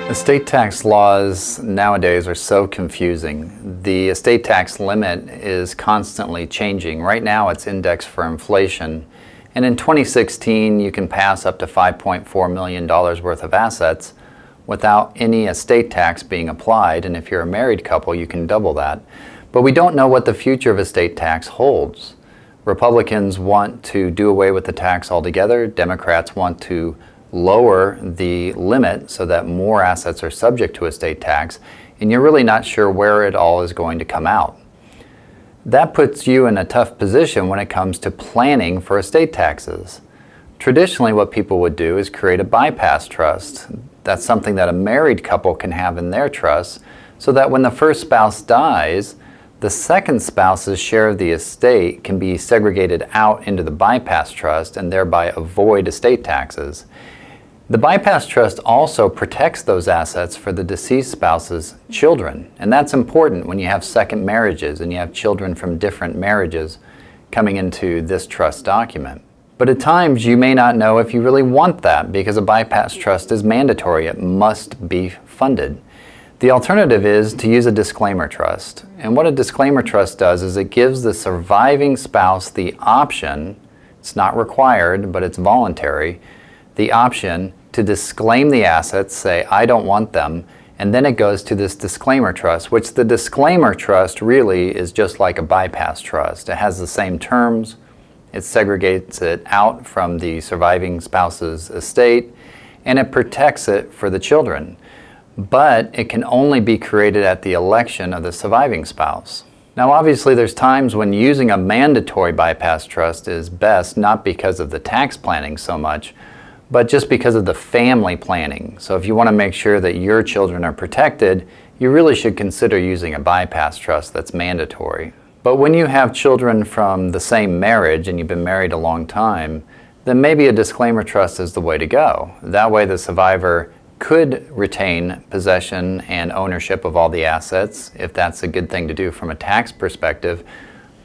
Estate tax laws nowadays are so confusing. The estate tax limit is constantly changing. Right now it's indexed for inflation. And in 2016, you can pass up to $5.4 million worth of assets without any estate tax being applied. And if you're a married couple, you can double that. But we don't know what the future of estate tax holds. Republicans want to do away with the tax altogether. Democrats want to lower the limit so that more assets are subject to estate tax, and you're really not sure where it all is going to come out. That puts you in a tough position when it comes to planning for estate taxes. Traditionally, what people would do is create a bypass trust. That's something that a married couple can have in their trust, so that when the first spouse dies, the second spouse's share of the estate can be segregated out into the bypass trust and thereby avoid estate taxes. The bypass trust also protects those assets for the deceased spouse's children, and that's important when you have second marriages and you have children from different marriages coming into this trust document. But at times you may not know if you really want that because a bypass trust is mandatory. It must be funded. The alternative is to use a disclaimer trust. And what a disclaimer trust does is it gives the surviving spouse the option, it's not required, but it's voluntary, the option to disclaim the assets, say, I don't want them, and then it goes to this disclaimer trust, which the disclaimer trust really is just like a bypass trust. It has the same terms, it segregates it out from the surviving spouse's estate, and it protects it for the children. But it can only be created at the election of the surviving spouse. Now obviously there's times when using a mandatory bypass trust is best, not because of the tax planning so much, but just because of the family planning. So if you want to make sure that your children are protected, you really should consider using a bypass trust that's mandatory. But when you have children from the same marriage and you've been married a long time, then maybe a disclaimer trust is the way to go. That way the survivor could retain possession and ownership of all the assets, if that's a good thing to do from a tax perspective,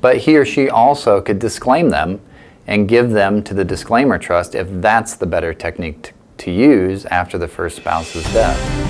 but he or she also could disclaim them and give them to the disclaimer trust if that's the better technique to use after the first spouse's death.